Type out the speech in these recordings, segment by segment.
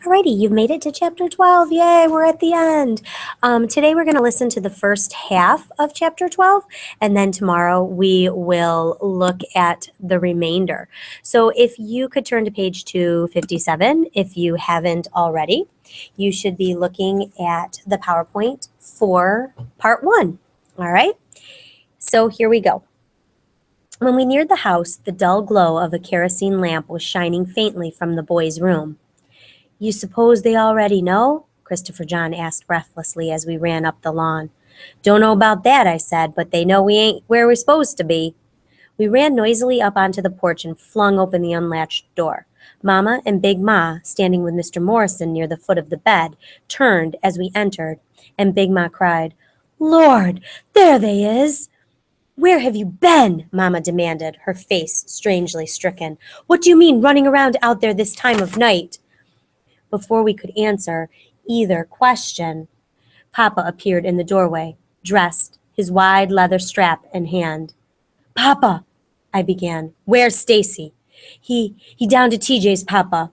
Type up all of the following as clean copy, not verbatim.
Alrighty, you've made it to chapter 12. Yay, we're at the end. Today we're going to listen to the first half of chapter 12, and then tomorrow we will look at the remainder. So if you could turn to page 257, if you haven't already, you should be looking at the PowerPoint for part 1. All right, so here we go. When we neared the house, the dull glow of a kerosene lamp was shining faintly from the boys' room. "You suppose they already know?" Christopher John asked breathlessly as we ran up the lawn. "Don't know about that," I said, "but they know we ain't where we're supposed to be." We ran noisily up onto the porch and flung open the unlatched door. Mama and Big Ma, standing with Mr. Morrison near the foot of the bed, turned as we entered, and Big Ma cried, "Lord, there they is!" "Where have you been?" Mama demanded, her face strangely stricken. "What do you mean running around out there this time of night?" Before we could answer either question, Papa appeared in the doorway, dressed, his wide leather strap in hand. "Papa," I began. "Where's Stacy?" He down to TJ's, Papa."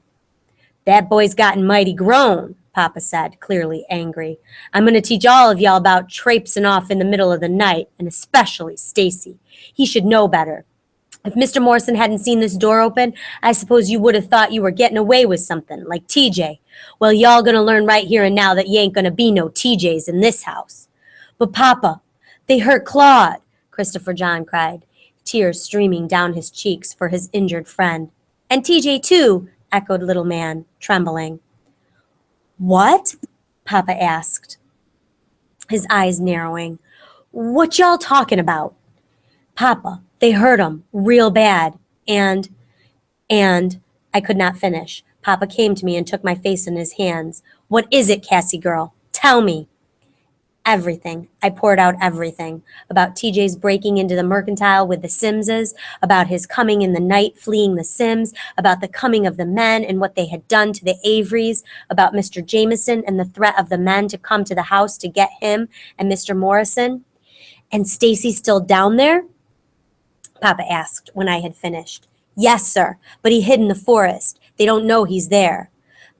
"That boy's gotten mighty grown," Papa said, clearly angry. "I'm going to teach all of y'all about traipsing off in the middle of the night, and especially Stacy. He should know better. If Mr. Morrison hadn't seen this door open, I suppose you would have thought you were getting away with something, like TJ. Well, y'all gonna learn right here and now that you ain't gonna be no TJs in this house." "But Papa, they hurt Claude," Christopher John cried, tears streaming down his cheeks for his injured friend. "And TJ too," echoed little man, trembling. "What?" Papa asked, his eyes narrowing. "What y'all talking about?" "Papa, they hurt him real bad, and I could not finish. Papa came to me and took my face in his hands. "What is it, Cassie girl? Tell me." Everything. I poured out everything. About TJ's breaking into the mercantile with the Simses, about his coming in the night fleeing the Sims, about the coming of the men and what they had done to the Averys, about Mr. Jameson and the threat of the men to come to the house to get him and Mr. Morrison. "And Stacy still down there?" Papa asked when I had finished. "Yes, sir, but he hid in the forest. They don't know he's there."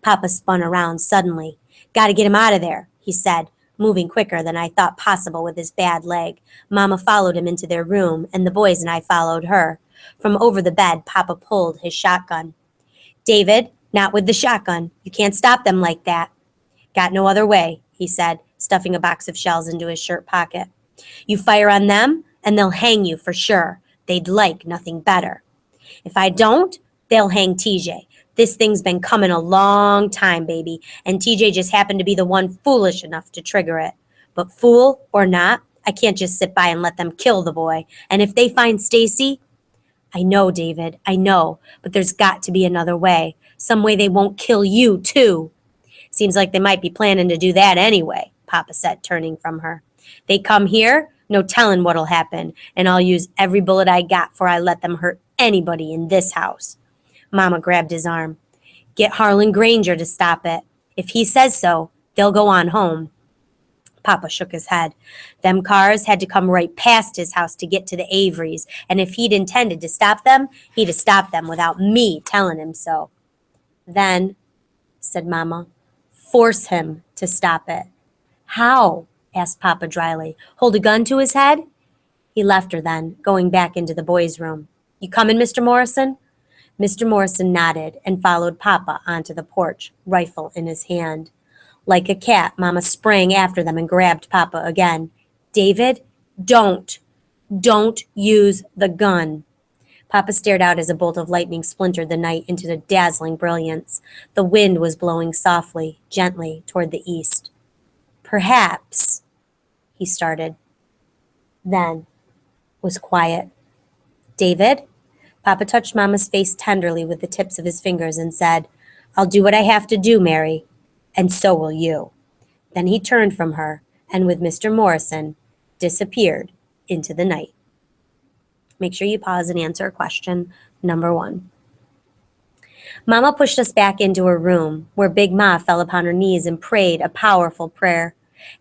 Papa spun around suddenly. "Gotta get him out of there," he said, moving quicker than I thought possible with his bad leg. Mama followed him into their room, and the boys and I followed her. From over the bed, Papa pulled his shotgun. "David, not with the shotgun. You can't stop them like that." "Got no other way," he said, stuffing a box of shells into his shirt pocket. "You fire on them, and they'll hang you for sure. They'd like nothing better. If I don't, they'll hang TJ. This thing's been coming a long time, baby, and TJ just happened to be the one foolish enough to trigger it. But fool or not, I can't just sit by and let them kill the boy. And if they find Stacy—" "I know, David, I know, but there's got to be another way. Some way they won't kill you, too." "Seems like they might be planning to do that anyway," Papa said, turning from her. "They come here, no telling what'll happen, and I'll use every bullet I got 'fore I let them hurt anybody in this house." Mama grabbed his arm. "Get Harlan Granger to stop it. If he says so, they'll go on home." Papa shook his head. "Them cars had to come right past his house to get to the Averys, and if he'd intended to stop them, he'd have stopped them without me telling him so." "Then," said Mama, "force him to stop it." "How?" asked Papa dryly. "Hold a gun to his head?" He left her then, going back into the boys' room. "You coming, Mr. Morrison?" Mr. Morrison nodded and followed Papa onto the porch, rifle in his hand. Like a cat, Mama sprang after them and grabbed Papa again. "David, don't use the gun." Papa stared out as a bolt of lightning splintered the night into the dazzling brilliance. The wind was blowing softly, gently, toward the east. "Perhaps," he started. Then was quiet. "David?" Papa touched Mama's face tenderly with the tips of his fingers and said, "I'll do what I have to do, Mary, and so will you." Then he turned from her and with Mr. Morrison disappeared into the night. Make sure you pause and answer question number 1. Mama pushed us back into her room, where Big Ma fell upon her knees and prayed a powerful prayer.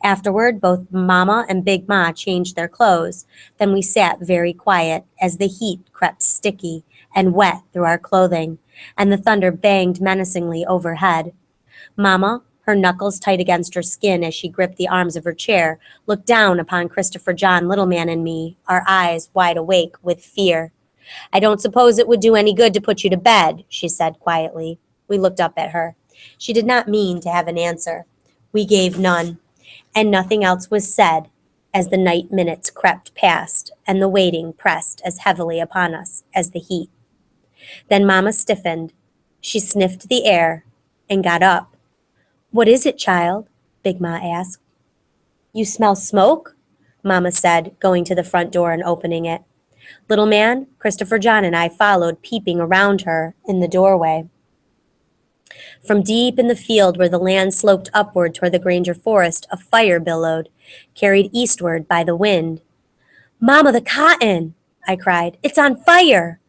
Afterward, both Mama and Big Ma changed their clothes. Then we sat very quiet as the heat crept sticky and wet through our clothing, and the thunder banged menacingly overhead. Mama, her knuckles tight against her skin as she gripped the arms of her chair, looked down upon Christopher John, Little Man, and me, our eyes wide awake with fear. "I don't suppose it would do any good to put you to bed," she said quietly. We looked up at her. She did not mean to have an answer. We gave none, and nothing else was said as the night minutes crept past and the waiting pressed as heavily upon us as the heat. Then Mama stiffened. She sniffed the air and got up. "What is it, child?" Big Ma asked. "You smell smoke?" Mama said, going to the front door and opening it. Little Man, Christopher John, and I followed, peeping around her in the doorway. From deep in the field where the land sloped upward toward the Granger forest, a fire billowed, carried eastward by the wind. "Mama, the cotton!" I cried. "It's on fire!"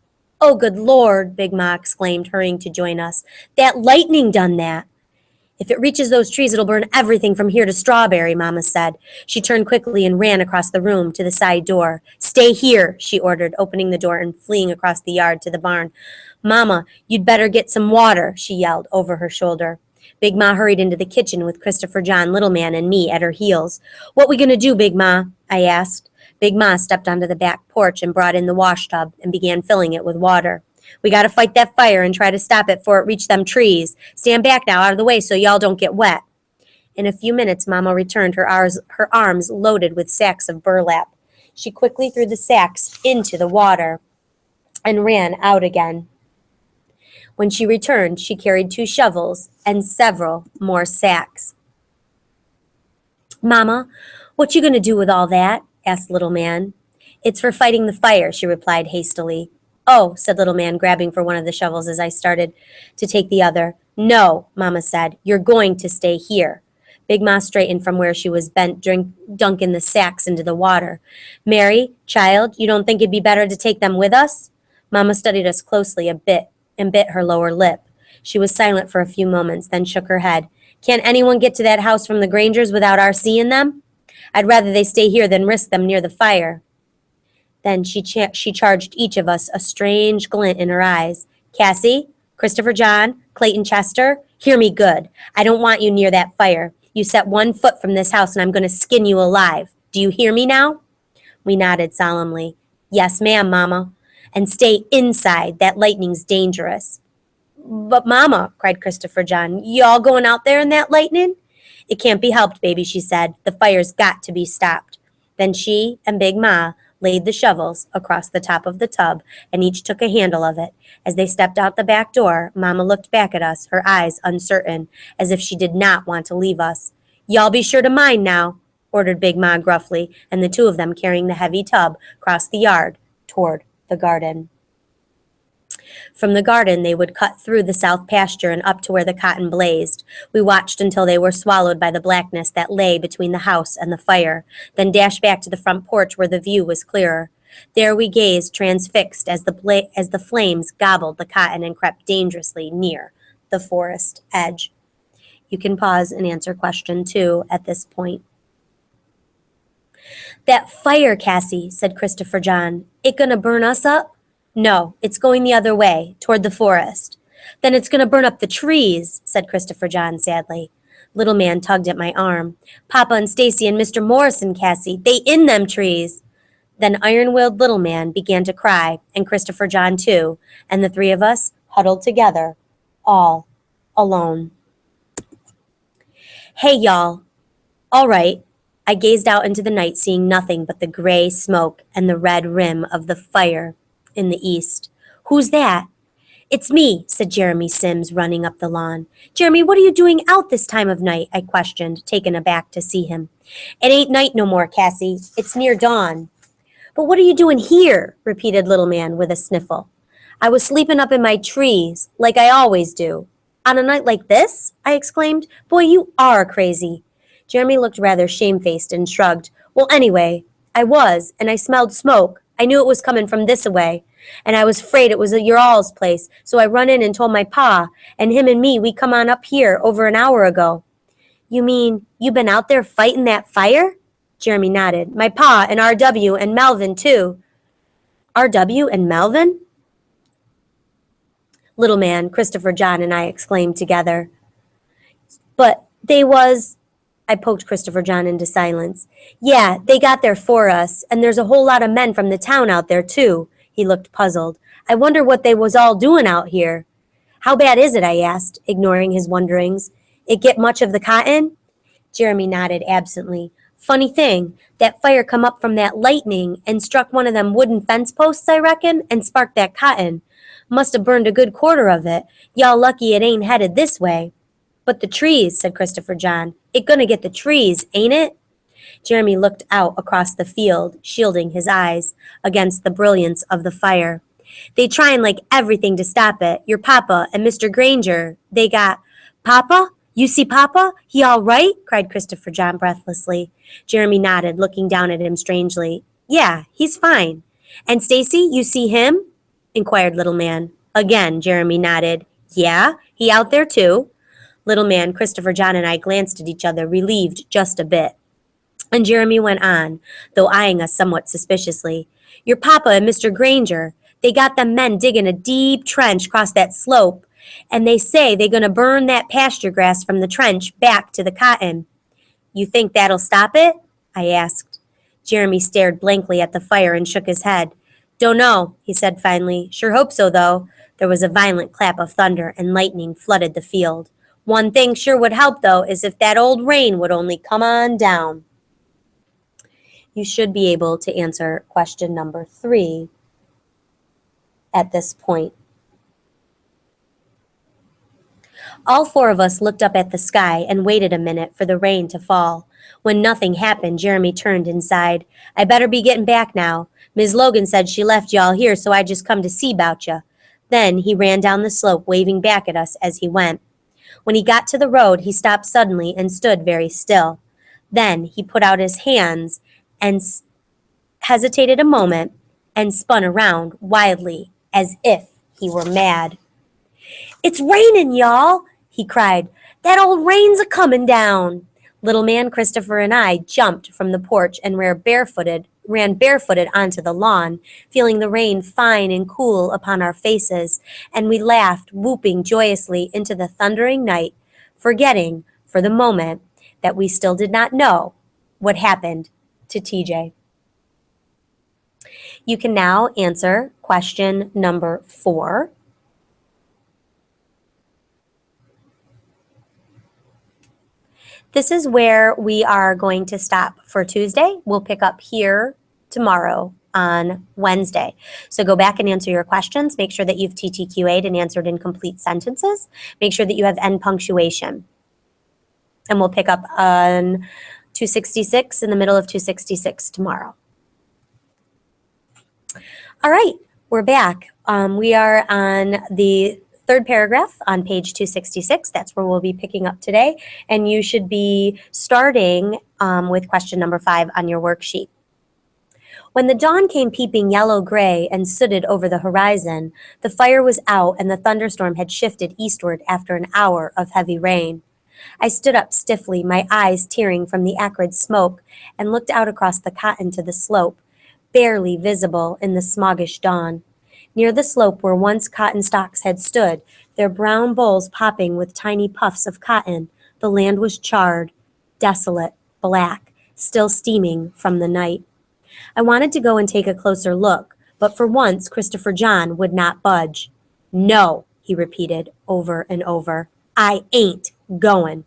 "Oh, good Lord!" Big Ma exclaimed, hurrying to join us. "That lightning done that!" "If it reaches those trees, it'll burn everything from here to Strawberry," Mama said. She turned quickly and ran across the room to the side door. "Stay here," she ordered, opening the door and fleeing across the yard to the barn. "Mama, you'd better get some water," she yelled over her shoulder. Big Ma hurried into the kitchen with Christopher John, Little Man, and me at her heels. "What we gonna do, Big Ma?" I asked. Big Ma stepped onto the back porch and brought in the wash tub and began filling it with water. "We gotta fight that fire and try to stop it before it reached them trees. Stand back now, out of the way, so y'all don't get wet." In a few minutes, Mama returned, her arms loaded with sacks of burlap. She quickly threw the sacks into the water and ran out again. When she returned, she carried 2 shovels and several more sacks. "Mama, what you gonna do with all that?" asked Little Man. "It's for fighting the fire," she replied hastily. "Oh," said Little Man, grabbing for one of the shovels as I started to take the other. "No," Mama said, "you're going to stay here." Big Ma straightened from where she was bent, dunking the sacks into the water. "Mary, child, you don't think it'd be better to take them with us?" Mama studied us closely a bit and bit her lower lip. She was silent for a few moments, then shook her head. "Can't anyone get to that house from the Grangers without our seeing them? I'd rather they stay here than risk them near the fire." Then she charged each of us, a strange glint in her eyes. "Cassie, Christopher John, Clayton Chester, hear me good. I don't want you near that fire. You set 1 foot from this house and I'm going to skin you alive. Do you hear me now?" We nodded solemnly. "Yes, ma'am, Mama. And stay inside. That lightning's dangerous." "But, Mama," cried Christopher John, "you all going out there in that lightning?" "It can't be helped, baby," she said. "The fire's got to be stopped." Then she and Big Ma laid the shovels across the top of the tub, and each took a handle of it. As they stepped out the back door, Mama looked back at us, her eyes uncertain, as if she did not want to leave us. "Y'all be sure to mind now," ordered Big Ma gruffly, and the 2 of them, carrying the heavy tub, crossed the yard toward the garden. From the garden, they would cut through the south pasture and up to where the cotton blazed. We watched until they were swallowed by the blackness that lay between the house and the fire, then dashed back to the front porch where the view was clearer. There we gazed, transfixed, as the flames gobbled the cotton and crept dangerously near the forest edge. You can pause and answer question 2 at this point. "That fire, Cassie," said Christopher John. "It gonna burn us up?" "No, it's going the other way, toward the forest." "Then it's going to burn up the trees," said Christopher John sadly. Little Man tugged at my arm. "Papa and Stacy and Mr. Morrison, Cassie, they in them trees." Then Iron-Willed Little Man began to cry, and Christopher John too, and the 3 of us huddled together, all alone. "Hey, y'all." "All right." I gazed out into the night, seeing nothing but the gray smoke and the red rim of the fire in the east. "Who's that?" "It's me," said Jeremy Sims, running up the lawn. "Jeremy, what are you doing out this time of night?" I questioned, taken aback to see him. "It ain't night no more, Cassie. It's near dawn." "But what are you doing here?" repeated Little Man with a sniffle. "I was sleeping up in my trees, like I always do." "On a night like this?" I exclaimed. "Boy, you are crazy." Jeremy looked rather shamefaced and shrugged. "Well, anyway, I was, and I smelled smoke. I knew it was coming from this-a-way, and I was afraid it was at your all's place, so I run in and told my pa, and him and me, we come on up here over an hour ago." "You mean you been out there fighting that fire?" Jeremy nodded. "My pa and R.W. and Melvin, too." "R.W. and Melvin?" Little Man, Christopher John, and I exclaimed together. But they was, I poked Christopher John into silence. Yeah, they got there for us, and there's a whole lot of men from the town out there, too. He looked puzzled. I wonder what they was all doing out here. How bad is it? I asked, ignoring his wonderings. It get much of the cotton? Jeremy nodded absently. Funny thing, that fire come up from that lightning and struck one of them wooden fence posts, I reckon, and sparked that cotton. Must have burned a good quarter of it. Y'all lucky it ain't headed this way. But the trees, said Christopher John. It gonna get the trees, ain't it? Jeremy looked out across the field, shielding his eyes against the brilliance of the fire. They tryin' like everything to stop it. Your papa and Mr. Granger, they got... Papa? You see Papa? He all right? Cried Christopher John breathlessly. Jeremy nodded, looking down at him strangely. Yeah, he's fine. And Stacy, you see him? Inquired Little Man. Again, Jeremy nodded. Yeah, he out there too. Little Man, Christopher John, and I glanced at each other, relieved just a bit. And Jeremy went on, though eyeing us somewhat suspiciously. Your papa and Mr. Granger, they got them men digging a deep trench across that slope, and they say they gonna burn that pasture grass from the trench back to the cotton. You think that'll stop it? I asked. Jeremy stared blankly at the fire and shook his head. Don't know, he said finally. Sure hope so, though. There was a violent clap of thunder, and lightning flooded the field. One thing sure would help, though, is if that old rain would only come on down. You should be able to answer question number 3 at this point. All 4 of us looked up at the sky and waited a minute for the rain to fall. When nothing happened, Jeremy turned and sighed. I better be getting back now. Ms. Logan said she left y'all here, so I just come to see about ya. Then he ran down the slope, waving back at us as he went. When he got to the road, he stopped suddenly and stood very still. Then he put out his hands and hesitated a moment and spun around wildly as if he were mad. It's raining, y'all, he cried. That old rain's a-comin' down. Little Man, Christopher, and I jumped from the porch and ran barefooted onto the lawn, feeling the rain fine and cool upon our faces, and we laughed, whooping joyously into the thundering night, forgetting, for the moment, that we still did not know what happened to TJ. You can now answer question number 4. This is where we are going to stop for Tuesday. We'll pick up here tomorrow on Wednesday. So go back and answer your questions. Make sure that you've TTQA'd and answered in complete sentences. Make sure that you have end punctuation. And we'll pick up on 266 in the middle of 266 tomorrow. All right, we're back. We are on the 3rd paragraph on page 266. That's where we'll be picking up today. And you should be starting with question number 5 on your worksheet. When the dawn came peeping yellow-gray and sooted over the horizon, the fire was out and the thunderstorm had shifted eastward after an hour of heavy rain. I stood up stiffly, my eyes tearing from the acrid smoke, and looked out across the cotton to the slope, barely visible in the smoggish dawn. Near the slope where once cotton stalks had stood, their brown bowls popping with tiny puffs of cotton, the land was charred, desolate, black, still steaming from the night. I wanted to go and take a closer look, but for once Christopher John would not budge. No, he repeated over and over. I ain't going.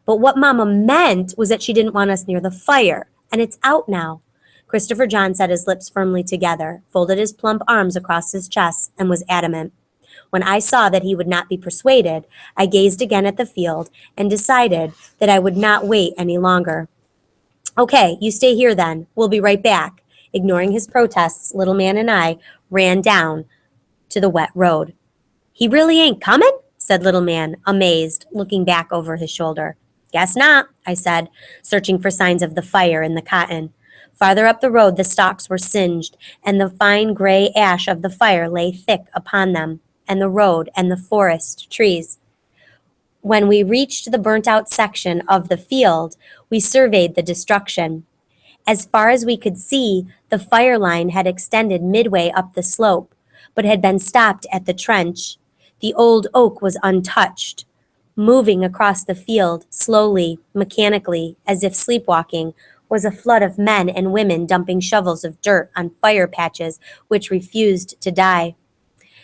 But what Mama meant was that she didn't want us near the fire, and it's out now. Christopher John set his lips firmly together, folded his plump arms across his chest, and was adamant. When I saw that he would not be persuaded, I gazed again at the field and decided that I would not wait any longer. Okay, you stay here then. We'll be right back. Ignoring his protests, Little Man and I ran down to the wet road. He really ain't coming? Said Little Man, amazed, looking back over his shoulder. Guess not, I said, searching for signs of the fire in the cotton. Farther up the road, the stalks were singed, and the fine gray ash of the fire lay thick upon them, and the road and the forest trees. When we reached the burnt-out section of the field, we surveyed the destruction. As far as we could see, the fire line had extended midway up the slope, but had been stopped at the trench. The old oak was untouched. Moving across the field, slowly, mechanically, as if sleepwalking, was a flood of men and women dumping shovels of dirt on fire patches which refused to die.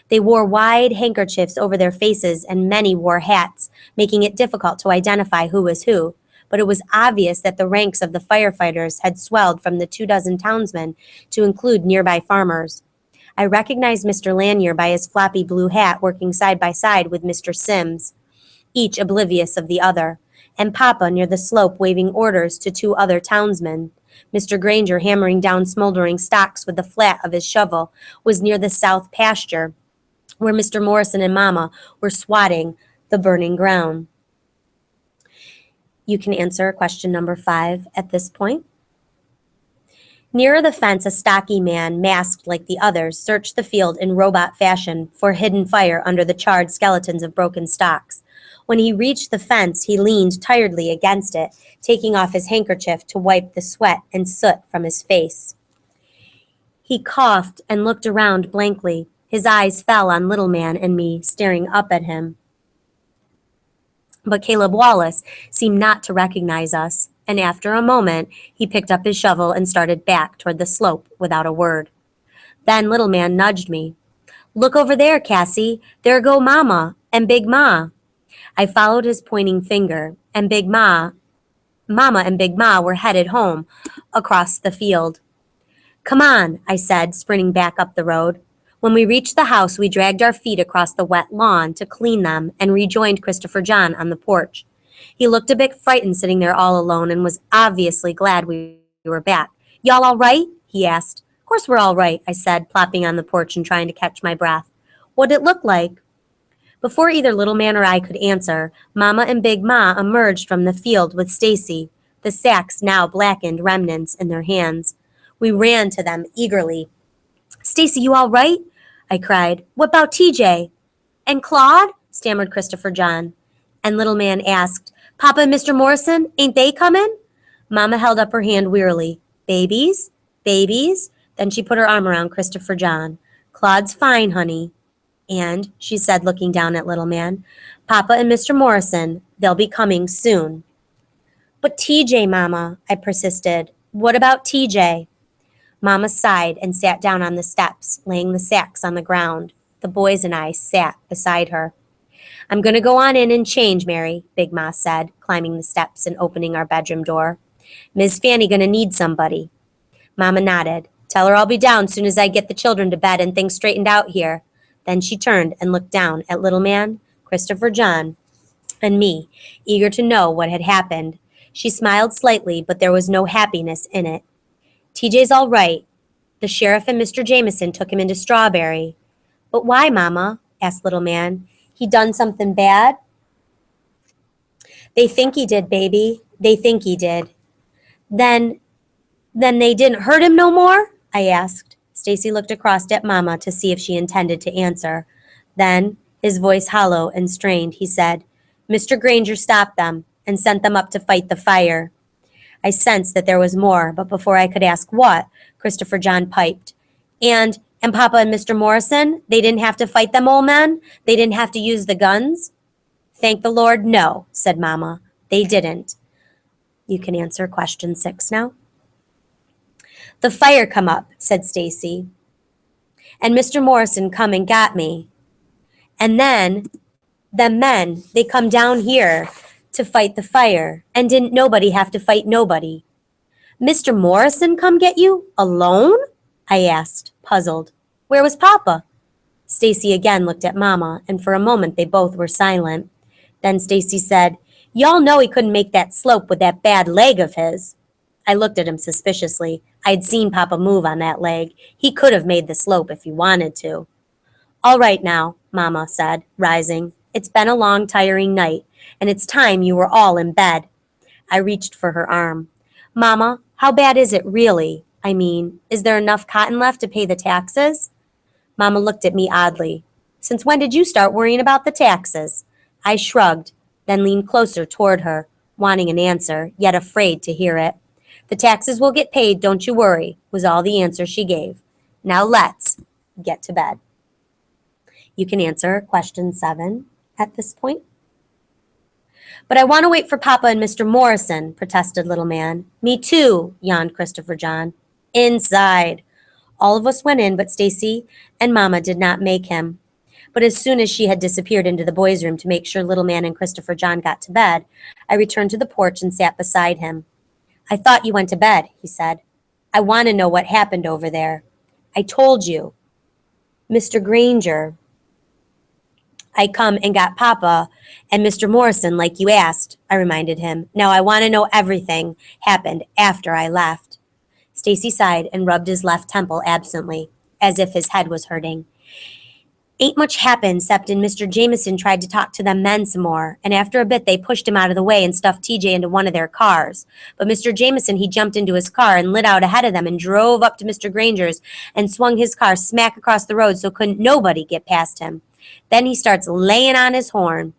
They wore wide handkerchiefs over their faces and many wore hats, making it difficult to identify who was who. But it was obvious that the ranks of the firefighters had swelled from the 24 townsmen to include nearby farmers. I recognized Mr. Lanier by his floppy blue hat working side by side with Mr. Sims, each oblivious of the other, and Papa near the slope waving orders to two other townsmen. Mr. Granger, hammering down smoldering stalks with the flat of his shovel, was near the south pasture, where Mr. Morrison and Mama were swatting the burning ground. You can answer question number 5 at this point. Nearer the fence, a stocky man, masked like the others, searched the field in robot fashion for hidden fire under the charred skeletons of broken stalks. When he reached the fence, he leaned tiredly against it, taking off his handkerchief to wipe the sweat and soot from his face. He coughed and looked around blankly. His eyes fell on Little Man and me, staring up at him. But Caleb Wallace seemed not to recognize us, and after a moment, he picked up his shovel and started back toward the slope without a word. Then Little Man nudged me. "Look over there, Cassie. There go Mama and Big Ma." I followed his pointing finger, and Mama and Big Ma were headed home across the field. "Come on," I said, sprinting back up the road. When we reached the house, we dragged our feet across the wet lawn to clean them and rejoined Christopher John on the porch. He looked a bit frightened sitting there all alone and was obviously glad we were back. "Y'all all right?" he asked. "Of course we're all right," I said, plopping on the porch and trying to catch my breath. "What'd it look like?" Before either Little Man or I could answer, Mama and Big Ma emerged from the field with Stacy, the sacks now blackened remnants in their hands. We ran to them eagerly. "Stacy, you all right?" I cried. "What about TJ?" "And Claude?" stammered Christopher John. And Little Man asked, "Papa and Mr. Morrison, ain't they coming?" Mama held up her hand wearily. "Babies? Babies?" Then she put her arm around Christopher John. "Claude's fine, honey. And," she said, looking down at Little Man, "Papa and Mr. Morrison, they'll be coming soon." "But TJ, Mama," I persisted. "What about TJ?" Mama sighed and sat down on the steps, laying the sacks on the ground. The boys and I sat beside her. "I'm going to go on in and change, Mary," Big Ma said, climbing the steps and opening our bedroom door. "Miss Fanny going to need somebody." Mama nodded. "Tell her I'll be down soon as I get the children to bed and things straightened out here." Then she turned and looked down at Little Man, Christopher John, and me, eager to know what had happened. She smiled slightly, but there was no happiness in it. "TJ's all right. The sheriff and Mr. Jameson took him into Strawberry." "But why, Mama?" asked Little Man. "He done something bad?" "They think he did, baby. They think he did." Then they didn't hurt him no more?" I asked. Stacy looked across at Mama to see if she intended to answer. Then, his voice hollow and strained, he said, "Mr. Granger stopped them and sent them up to fight the fire." I sensed that there was more, but before I could ask what, Christopher John piped. And Papa and Mr. Morrison, they didn't have to fight them old men? They didn't have to use the guns?" "Thank the Lord, no," said Mama. "They didn't." You can answer question 6 now. "The fire come up," said Stacy. "And Mr. Morrison come and got me. And then, them men, they come down here to fight the fire, and didn't nobody have to fight nobody." "Mr. Morrison come get you? Alone?" I asked, puzzled. "Where was Papa?" Stacy again looked at Mama, and for a moment they both were silent. Then Stacy said, "Y'all know he couldn't make that slope with that bad leg of his." I looked at him suspiciously. I had seen Papa move on that leg. He could have made the slope if he wanted to. "All right now," Mama said, rising. "It's been a long, tiring night, and it's time you were all in bed." I reached for her arm. "Mama, how bad is it really? I mean, is there enough cotton left to pay the taxes?" Mama looked at me oddly. "Since when did you start worrying about the taxes?" I shrugged, then leaned closer toward her, wanting an answer, yet afraid to hear it. "The taxes will get paid, don't you worry," was all the answer she gave. "Now let's get to bed." You can answer question 7 at this point. "But I want to wait for Papa and Mr. Morrison," protested Little Man. "Me too," yawned Christopher John. "Inside." All of us went in, but Stacy and Mama did not make him. But as soon as she had disappeared into the boys' room to make sure Little Man and Christopher John got to bed, I returned to the porch and sat beside him. "I thought you went to bed," he said. "I want to know what happened over there." "I told you." "Mr. Granger, I come and got Papa and Mr. Morrison like you asked," I reminded him. "Now I want to know everything happened after I left." Stacy sighed and rubbed his left temple absently, as if his head was hurting. "Ain't much happened, 'ceptin' Mr. Jameson tried to talk to them men some more, and after a bit they pushed him out of the way and stuffed TJ into one of their cars. But Mr. Jameson, he jumped into his car and lit out ahead of them and drove up to Mr. Granger's and swung his car smack across the road so couldn't nobody get past him. Then he starts laying on his horn.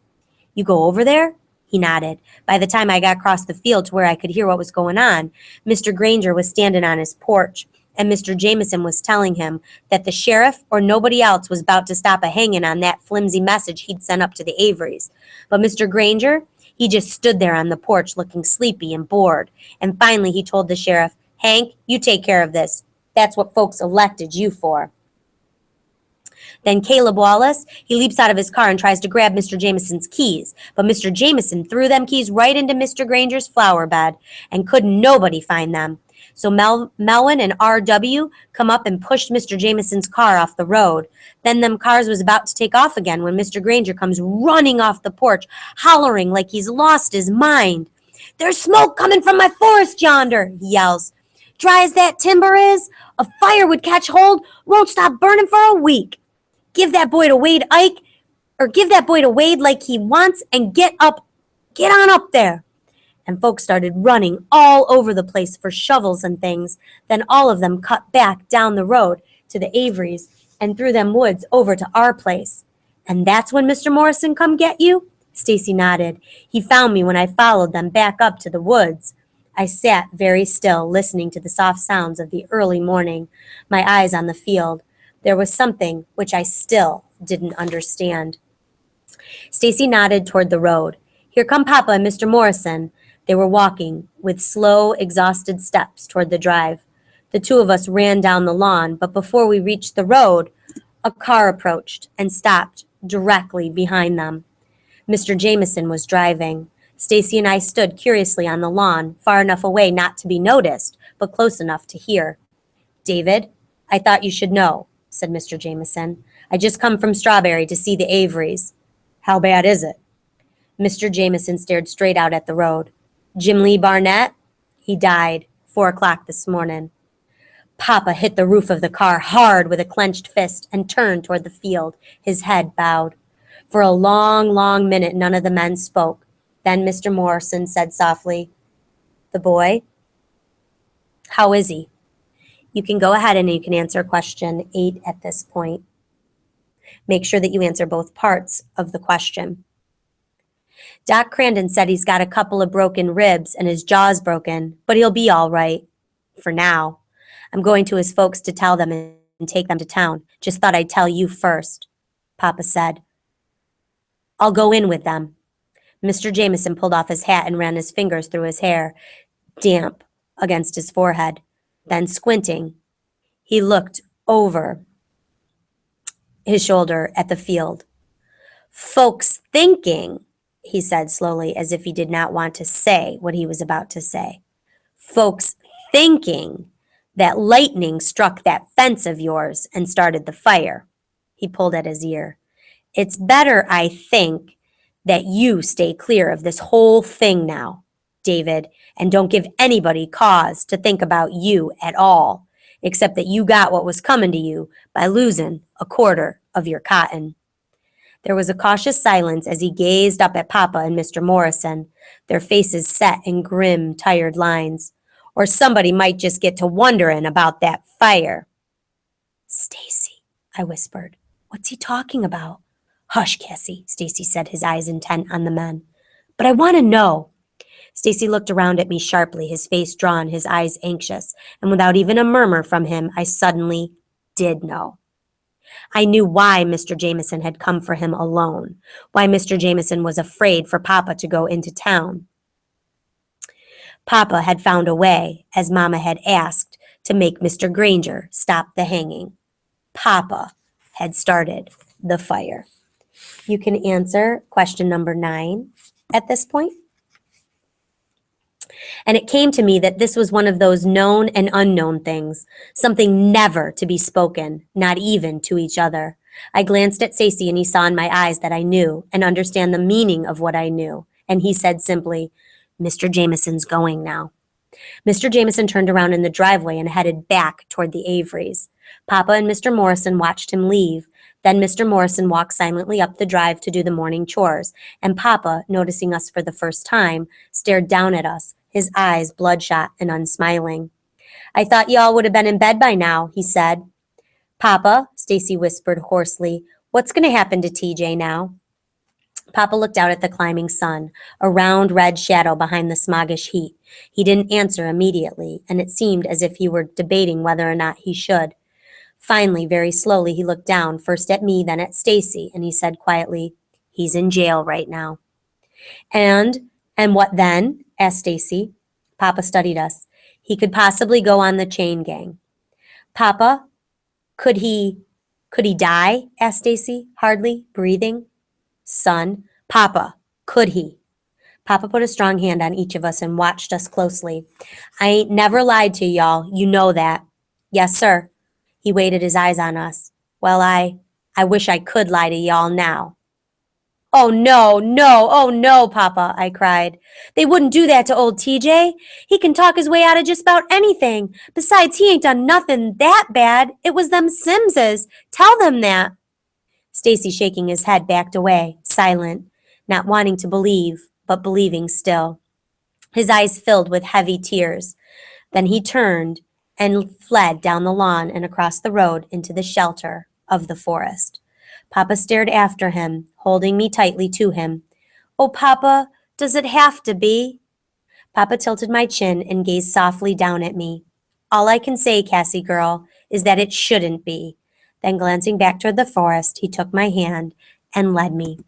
You go over there?" He nodded. By the time I got across the field to where I could hear what was going on, Mr. Granger was standing on his porch, and Mr. Jameson was telling him that the sheriff or nobody else was about to stop a hanging on that flimsy message he'd sent up to the Averys. But Mr. Granger, he just stood there on the porch looking sleepy and bored. And finally he told the sheriff, "Hank, you take care of this. That's what folks elected you for." Then Caleb Wallace, he leaps out of his car and tries to grab Mr. Jameson's keys. But Mr. Jameson threw them keys right into Mr. Granger's flower bed, and couldn't nobody find them. So Melwin and R.W. come up and pushed Mr. Jameson's car off the road. Then them cars was about to take off again when Mr. Granger comes running off the porch, hollering like he's lost his mind. "There's smoke coming from my forest yonder," he yells. "Dry as that timber is, a fire would catch hold, won't stop burning for a week. Give that boy to Wade, Ike, or give that boy to Wade like he wants and get on up there." And folks started running all over the place for shovels and things. Then all of them cut back down the road to the Averys and through them woods over to our place. "And that's when Mr. Morrison come get you?" Stacy nodded. "He found me when I followed them back up to the woods." I sat very still, listening to the soft sounds of the early morning, my eyes on the field. There was something which I still didn't understand. Stacy nodded toward the road. "Here come Papa and Mr. Morrison." They were walking with slow, exhausted steps toward the drive. The two of us ran down the lawn, but before we reached the road, a car approached and stopped directly behind them. Mr. Jameson was driving. Stacy and I stood curiously on the lawn, far enough away not to be noticed, but close enough to hear. "David, I thought you should know," said Mr. Jameson. "I just come from Strawberry to see the Averys." "How bad is it?" Mr. Jameson stared straight out at the road. "Jim Lee Barnett? He died 4 o'clock this morning." Papa hit the roof of the car hard with a clenched fist and turned toward the field, his head bowed. For a long, long minute, none of the men spoke. Then Mr. Morrison said softly, "The boy? How is he?" You can go ahead and you can answer question 8 at this point. Make sure that you answer both parts of the question. "Doc Crandon said he's got a couple of broken ribs and his jaw's broken, but he'll be all right. For now. I'm going to his folks to tell them and take them to town. Just thought I'd tell you first," Papa said. "I'll go in with them." Mr. Jameson pulled off his hat and ran his fingers through his hair, damp against his forehead. Then squinting, he looked over his shoulder at the field. "Folks thinking," he said slowly, as if he did not want to say what he was about to say. "Folks thinking that lightning struck that fence of yours and started the fire." He pulled at his ear. "It's better, I think, that you stay clear of this whole thing now, David, and don't give anybody cause to think about you at all, except that you got what was coming to you by losing a quarter of your cotton." There was a cautious silence as he gazed up at Papa and Mr. Morrison, their faces set in grim, tired lines. Or somebody might just get to wondering about that fire. "Stacy," I whispered, "what's he talking about?" "Hush, Cassie," Stacy said, his eyes intent on the men. "But I want to know." Stacy looked around at me sharply, his face drawn, his eyes anxious, and without even a murmur from him, I suddenly did know. I knew why Mr. Jameson had come for him alone, why Mr. Jameson was afraid for Papa to go into town. Papa had found a way, as Mama had asked, to make Mr. Granger stop the hanging. Papa had started the fire. You can answer question number 9 at this point. And it came to me that this was one of those known and unknown things, something never to be spoken, not even to each other. I glanced at Stacy and he saw in my eyes that I knew and understand the meaning of what I knew. And he said simply, Mr. Jameson's going now. Mr. Jameson turned around in the driveway and headed back toward the Averys. Papa and Mr. Morrison watched him leave. Then Mr. Morrison walked silently up the drive to do the morning chores, and Papa, noticing us for the first time, stared down at us, his eyes bloodshot and unsmiling. I thought y'all would have been in bed by now, he said. Papa, Stacy whispered hoarsely, what's going to happen to TJ now? Papa looked out at the climbing sun, a round red shadow behind the smoggish heat. He didn't answer immediately, and it seemed as if he were debating whether or not he should. Finally, very slowly, he looked down, first at me, then at Stacy, and he said quietly, he's in jail right now. And what then? Asked Stacy. Papa studied us. He could possibly go on the chain gang. Papa, could he die? Asked Stacy, hardly breathing. Son, Papa, could he? Papa put a strong hand on each of us and watched us closely. I ain't never lied to y'all, you know that. Yes, sir. He weighted his eyes on us. Well, I wish I could lie to y'all now. Oh, no, Papa, I cried. They wouldn't do that to old TJ. He can talk his way out of just about anything. Besides, he ain't done nothing that bad. It was them Simses. Tell them that. Stacy, shaking his head, backed away, silent, not wanting to believe, but believing still. His eyes filled with heavy tears. Then he turned and fled down the lawn and across the road into the shelter of the forest. Papa stared after him, holding me tightly to him. Oh, Papa, does it have to be? Papa tilted my chin and gazed softly down at me. All I can say, Cassie girl, is that it shouldn't be. Then glancing back toward the forest, he took my hand and led me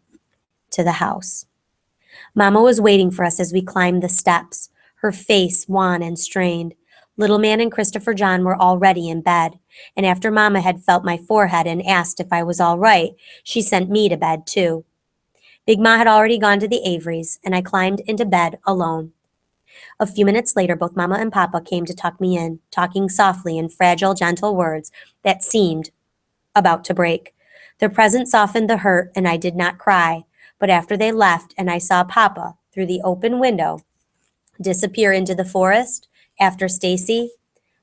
to the house. Mama was waiting for us as we climbed the steps, her face wan and strained. Little Man and Christopher John were already in bed, and after Mama had felt my forehead and asked if I was all right, she sent me to bed too. Big Ma had already gone to the Averys, and I climbed into bed alone. A few minutes later, both Mama and Papa came to tuck me in, talking softly in fragile, gentle words that seemed about to break. Their presence softened the hurt, and I did not cry, but after they left and I saw Papa, through the open window, disappear into the forest, after Stacy,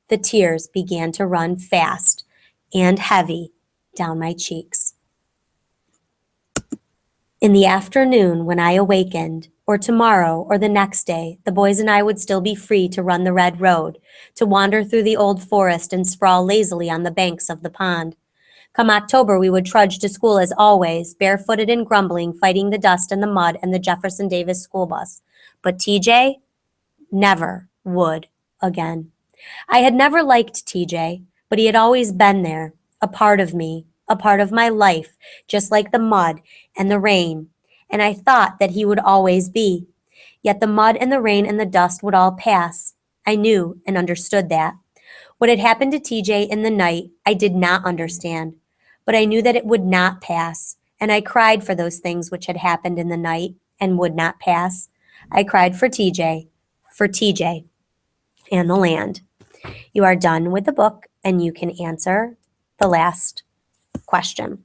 the tears began to run fast and heavy down my cheeks. In the afternoon, when I awakened, or tomorrow or the next day, the boys and I would still be free to run the red road, to wander through the old forest and sprawl lazily on the banks of the pond. Come October, we would trudge to school as always, barefooted and grumbling, fighting the dust and the mud and the Jefferson Davis school bus. But TJ never would again. I had never liked TJ, but he had always been there, a part of me, a part of my life, just like the mud and the rain, and I thought that he would always be. Yet the mud and the rain and the dust would all pass. I knew and understood that. What had happened to TJ in the night, I did not understand, but I knew that it would not pass, and I cried for those things which had happened in the night and would not pass. I cried for TJ and the land. You are done with the book, and you can answer the last question.